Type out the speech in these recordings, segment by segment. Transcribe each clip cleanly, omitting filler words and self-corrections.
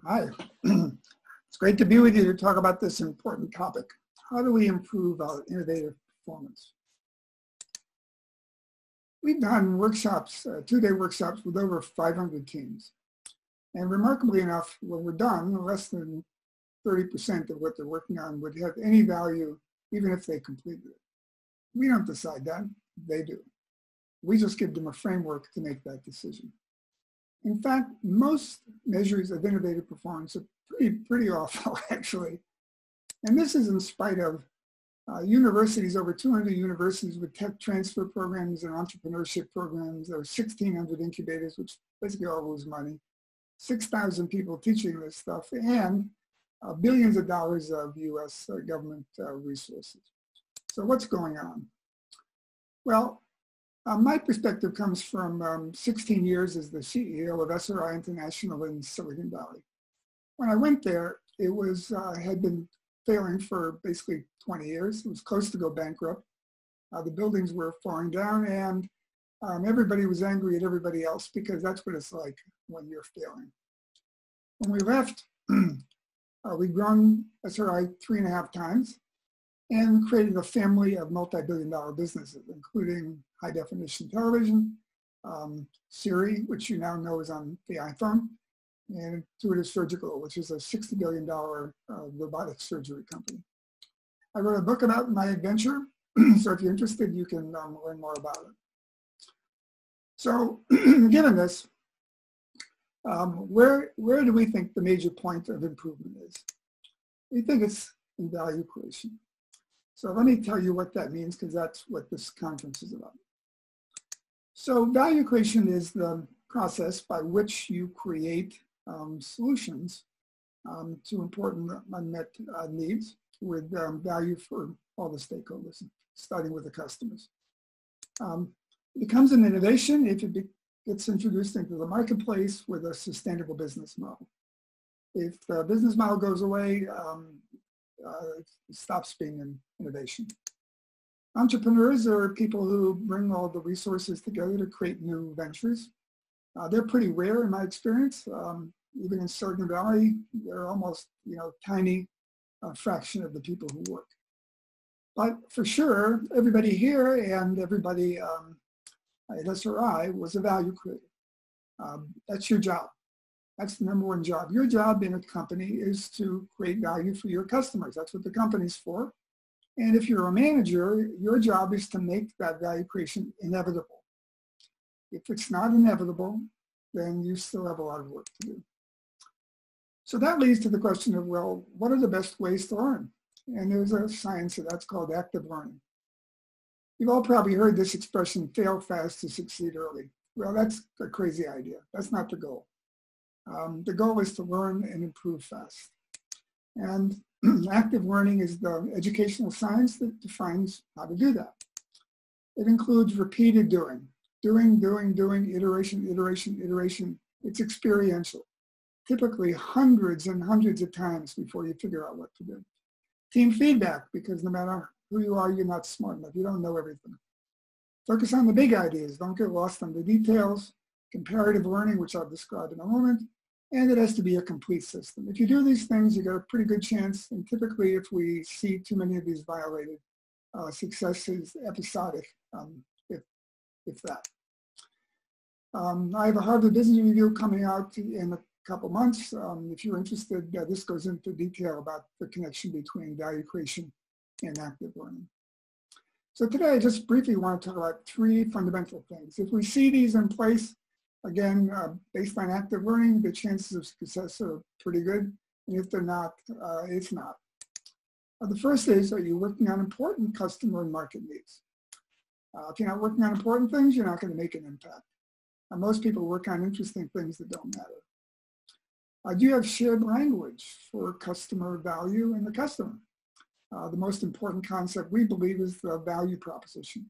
Hi, it's great to be with you to talk about this important topic. How do we improve our innovative performance? We've done workshops, two-day workshops with over 500 teams. And remarkably enough, when we're done, less than 30% of what they're working on would have any value even if they completed it. We don't decide that, they do. We just give them a framework to make that decision. In fact, most measures of innovative performance are pretty awful, actually. And this is in spite of universities, over 200 universities with tech transfer programs and entrepreneurship programs. There are 1,600 incubators, which basically all lose money, 6,000 people teaching this stuff, and billions of dollars of US government resources. So what's going on? Well, my perspective comes from 16 years as the CEO of i4i International in Silicon Valley. When I went there, it was had been failing for basically 20 years. It was close to go bankrupt. The buildings were falling down, and everybody was angry at everybody else because that's what it's like when you're failing. When we left, we'd grown i4i 3.5 times and created a family of multi-billion-dollar businesses, including high-definition television, Siri, which you now know is on the iPhone, and Intuitive Surgical, which is a $60 billion robotic surgery company. I wrote a book about my adventure, so if you're interested, you can learn more about it. So, given this, where do we think the major point of improvement is? We think it's in value creation. So let me tell you what that means, because that's what this conference is about. So value creation is the process by which you create solutions to important unmet needs with value for all the stakeholders, starting with the customers. It becomes an innovation if it gets introduced into the marketplace with a sustainable business model. If the business model goes away, it stops being an innovation. Entrepreneurs are people who bring all the resources together to create new ventures. They're pretty rare in my experience. Even in Silicon Valley, they're almost, tiny fraction of the people who work. But for sure, everybody here and everybody at i4i was a value creator. That's your job. That's the #1 job. Your job in a company is to create value for your customers. That's what the company's for. And if you're a manager, your job is to make that value creation inevitable. If it's not inevitable, then you still have a lot of work to do. So that leads to the question of, well, what are the best ways to learn? And there's a science of that's called active learning. You've all probably heard this expression, fail fast to succeed early. Well, that's a crazy idea. That's not the goal. The goal is to learn and improve fast. And active learning is the educational science that defines how to do that. It includes repeated doing, iteration, iteration, iteration. It's experiential, typically hundreds and hundreds of times before you figure out what to do. Team feedback, because no matter who you are, you're not smart enough. You don't know everything. Focus on the big ideas. Don't get lost on the details. Comparative learning, which I'll describe in a moment, and it has to be a complete system. If you do these things, you got a pretty good chance, and typically if we see too many of these violated, success is episodic, if that. I have a Harvard Business Review coming out in a couple months. If you're interested, this goes into detail about the connection between value creation and active learning. So today I just briefly want to talk about 3 fundamental things. If we see these in place, again, based on active learning, the chances of success are pretty good. And if they're not, it's not. The first is, are you working on important customer and market needs? If you're not working on important things, you're not going to make an impact. Most people work on interesting things that don't matter. Do you have shared language for customer value and the customer? The most important concept, we believe, is the value proposition.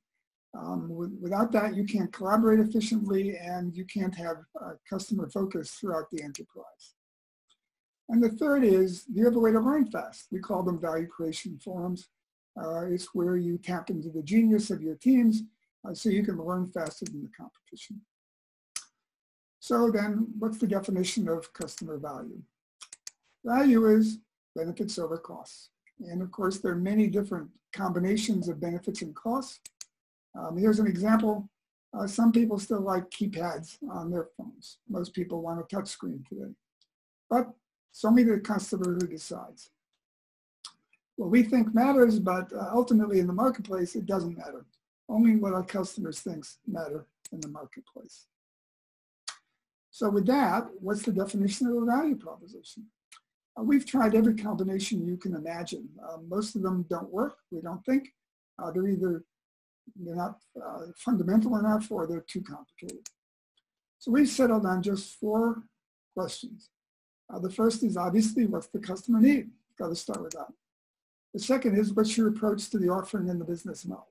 Without that, you can't collaborate efficiently and you can't have customer focus throughout the enterprise. And the third is, do you have a way to learn fast? We call them value creation forums. It's where you tap into the genius of your teams so you can learn faster than the competition. So then, what's the definition of customer value? Value is benefits over costs. And of course, there are many different combinations of benefits and costs. Here's an example. Some people still like keypads on their phones. Most people want a touchscreen today. But it's only the customer who decides. What we think matters, but ultimately in the marketplace, it doesn't matter. Only what our customers think matter in the marketplace. So with that, what's the definition of a value proposition? We've tried every combination you can imagine. Most of them don't work, we don't think. They're not fundamental enough or they're too complicated. So we've settled on just 4 questions. The first is obviously, what's the customer need? Got to start with that. The second is, what's your approach to the offering and the business model?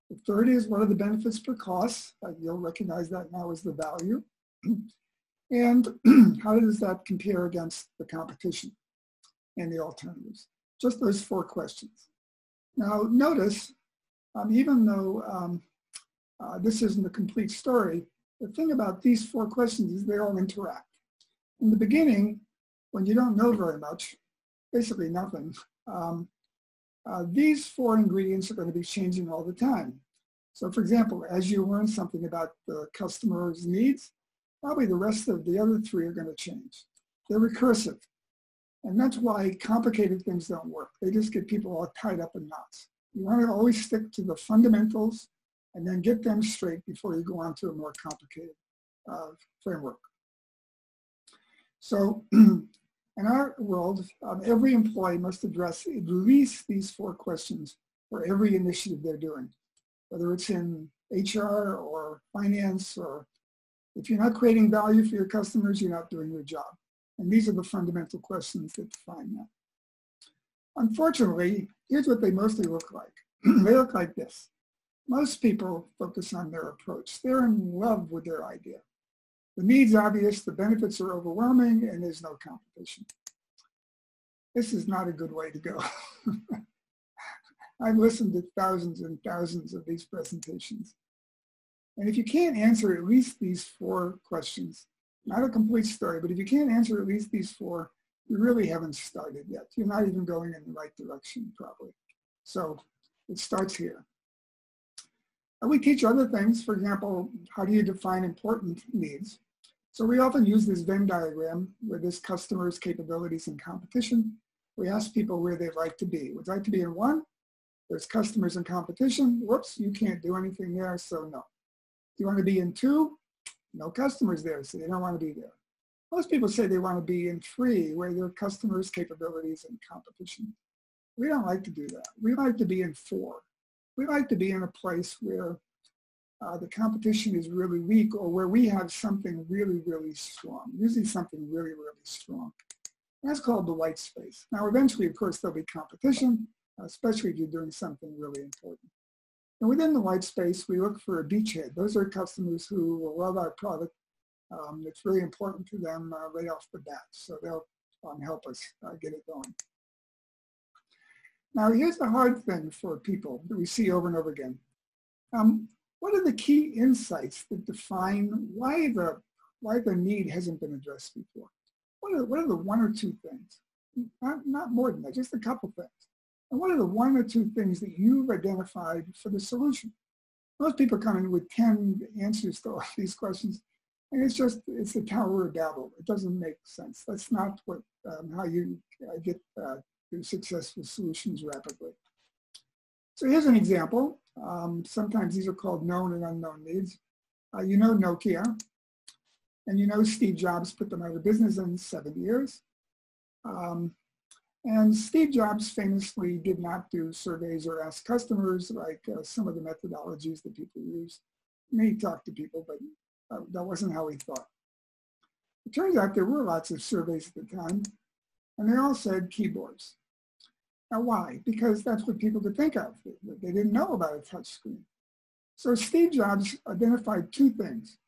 The third is, what are the benefits per cost? You'll recognize that now as the value. And how does that compare against the competition and the alternatives? Just those 4 questions. Now notice, even though this isn't a complete story, the thing about these 4 questions is they all interact. In the beginning, when you don't know very much, basically nothing, these 4 ingredients are going to be changing all the time. So for example, as you learn something about the customer's needs, probably the rest of the other 3 are going to change. They're recursive. And that's why complicated things don't work. They just get people all tied up in knots. You want to always stick to the fundamentals and then get them straight before you go on to a more complicated framework. So in our world, every employee must address at least these 4 questions for every initiative they're doing, whether it's in HR or finance, or if you're not creating value for your customers, you're not doing your job. And these are the fundamental questions that define that. Unfortunately, here's what they mostly look like. They look like this. Most people focus on their approach. They're in love with their idea. The need's obvious, the benefits are overwhelming, and there's no competition. This is not a good way to go. I've listened to thousands and thousands of these presentations. And if you can't answer at least these 4 questions, not a complete story, but if you can't answer at least these 4, you really haven't started yet. You're not even going in the right direction, probably. So it starts here. And we teach other things. For example, how do you define important needs? So we often use this Venn diagram where there's customers, capabilities, and competition. We ask people where they'd like to be. Would you like to be in 1? There's customers and competition. Whoops, you can't do anything there, so no. Do you want to be in 2? No customers there, so they don't want to be there. Most people say they want to be in 3, where there are customers, capabilities, and competition. We don't like to do that. We like to be in 4. We like to be in a place where the competition is really weak, or where we have something really, really strong, usually something really, really strong. That's called the white space. Now, eventually, of course, there'll be competition, especially if you're doing something really important. And within the white space, we look for a beachhead. Those are customers who will love our product. It's really important to them right off the bat. So they'll help us get it going. Now, here's the hard thing for people that we see over and over again. What are the key insights that define why the need hasn't been addressed before? What are the 1 or 2 things? Not more than that, just a couple things. And what are the 1 or 2 things that you've identified for the solution? Most people come in with 10 answers to all these questions, and it's the Tower of Babel. It doesn't make sense. That's not what how you get successful solutions rapidly. So here's an example. Sometimes these are called known and unknown needs. You know Nokia, and you know Steve Jobs put them out of business in 7 years. And Steve Jobs famously did not do surveys or ask customers like some of the methodologies that people use. He may talk to people, but that wasn't how he thought. It turns out there were lots of surveys at the time, and they all said keyboards. Now why? Because that's what people could think of. They didn't know about a touch screen. So Steve Jobs identified 2 things.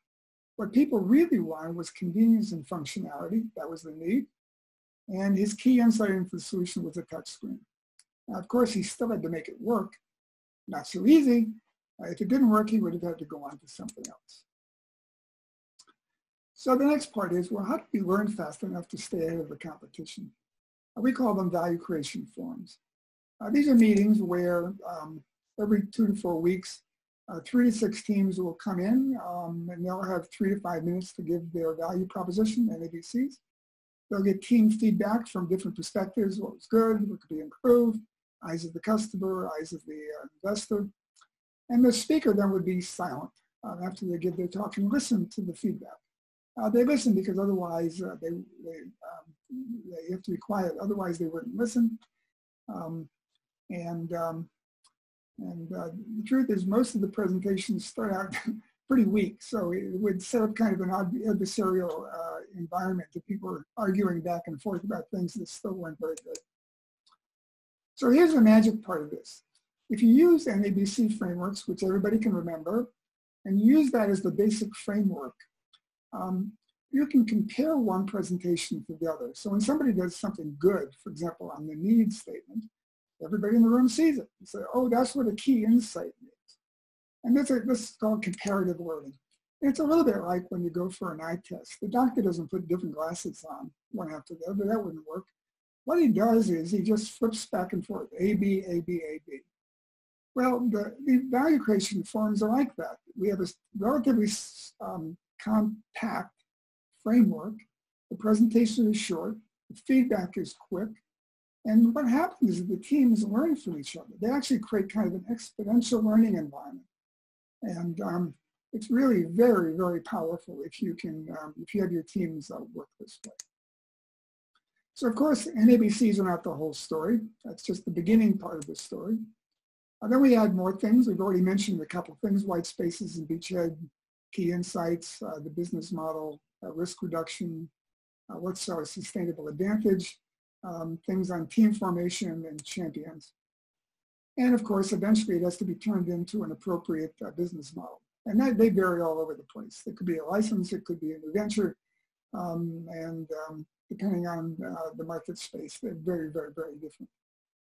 What people really wanted was convenience and functionality. That was the need. And his key insight into the solution was a touch screen. Now, of course, he still had to make it work. Not so easy. If it didn't work, he would have had to go on to something else. So the next part is, well, how do we learn fast enough to stay ahead of the competition? We call them value creation forums. These are meetings where every 2 to 4 weeks, 3 to 6 teams will come in and they'll have 3 to 5 minutes to give their value proposition, NABCs. They'll get team feedback from different perspectives, what was good, what could be improved, eyes of the customer, eyes of the investor. And the speaker then would be silent after they give their talk and listen to the feedback. They listen because otherwise they have to be quiet, otherwise they wouldn't listen. The truth is most of the presentations start out pretty weak, so it would set up kind of an adversarial environment that people are arguing back and forth about things that still weren't very good. So here's the magic part of this. If you use NABC frameworks, which everybody can remember, and use that as the basic framework, you can compare one presentation to the other. So when somebody does something good, for example, on the needs statement, everybody in the room sees it. You say, oh, that's what a key insight means. And this is called comparative learning. It's a little bit like when you go for an eye test. The doctor doesn't put different glasses on one after the other. That wouldn't work. What he does is he just flips back and forth, A, B, A, B, A, B. Well, the value creation forms are like that. We have a relatively compact framework. The presentation is short. The feedback is quick. And what happens is the teams learn from each other. They actually create kind of an exponential learning environment. And it's really very, very powerful if you have your teams work this way. So of course, NABCs are not the whole story. That's just the beginning part of the story. Then we add more things. We've already mentioned a couple of things: white spaces and beachhead, key insights, the business model, risk reduction, what's our sustainable advantage, things on team formation and champions. And of course, eventually it has to be turned into an appropriate business model. And they vary all over the place. It could be a license, it could be a new venture, depending on the market space, they're very, very, very different.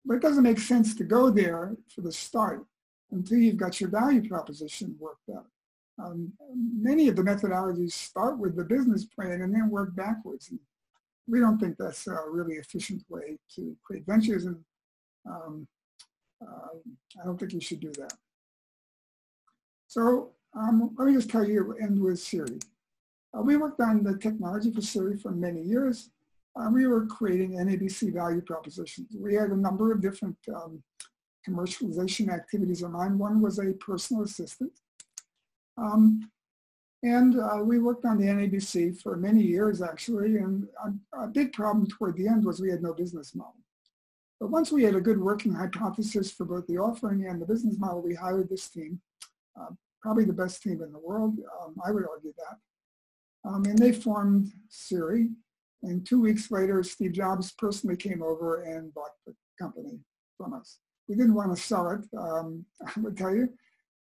But it doesn't make sense to go there for the start until you've got your value proposition worked out. Many of the methodologies start with the business plan and then work backwards. And we don't think that's a really efficient way to create ventures, and I don't think you should do that. So let me just tell you, end with Siri. We worked on the technology for Siri for many years. We were creating NABC value propositions. We had a number of different commercialization activities in mind. One was a personal assistant. We worked on the NABC for many years, actually, and a big problem toward the end was we had no business model. But once we had a good working hypothesis for both the offering and the business model, we hired this team, probably the best team in the world, I would argue that. And they formed Siri. And 2 weeks later, Steve Jobs personally came over and bought the company from us. We didn't want to sell it, I would tell you,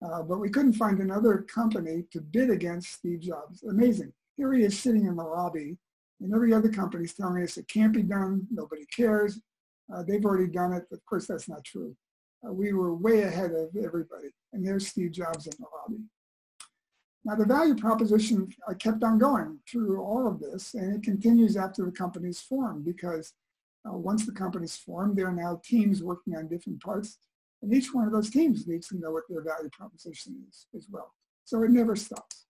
but we couldn't find another company to bid against Steve Jobs. Amazing. Here he is sitting in the lobby, and every other company is telling us it can't be done, nobody cares, they've already done it. Of course, that's not true. We were way ahead of everybody, and there's Steve Jobs in the lobby. Now, the value proposition kept on going through all of this, and it continues after the company's formed, because once the company's formed, there are now teams working on different parts, and each one of those teams needs to know what their value proposition is as well. So it never stops.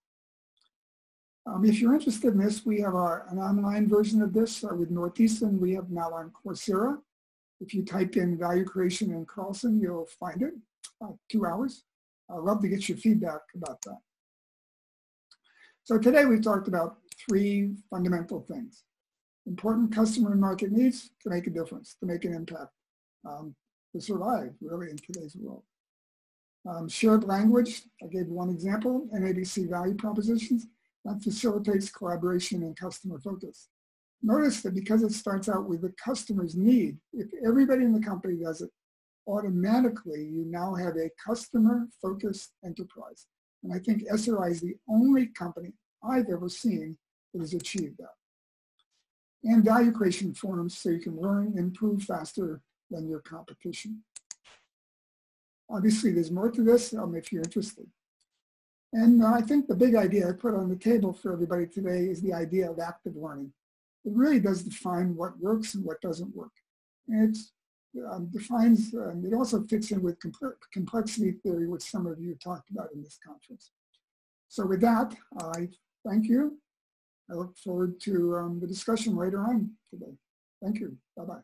If you're interested in this, we have an online version of this with Northeastern. We have now on Coursera. If you type in value creation in Carlson, you'll find it, 2 hours. I'd love to get your feedback about that. So today we've talked about 3 fundamental things: important customer and market needs to make a difference, to make an impact, to survive really in today's world. Shared language, I gave one example, NABC value propositions, that facilitates collaboration and customer focus. Notice that because it starts out with the customer's need, if everybody in the company does it, automatically you now have a customer-focused enterprise. And I think SRI is the only company I've ever seen that has achieved that. And value creation forums so you can learn and improve faster than your competition. Obviously, there's more to this if you're interested. And I think the big idea I put on the table for everybody today is the idea of active learning. It really does define what works and what doesn't work. And it defines, it also fits in with complexity theory, which some of you talked about in this conference. So with that, I thank you. I look forward to the discussion later on today. Thank you. Bye-bye.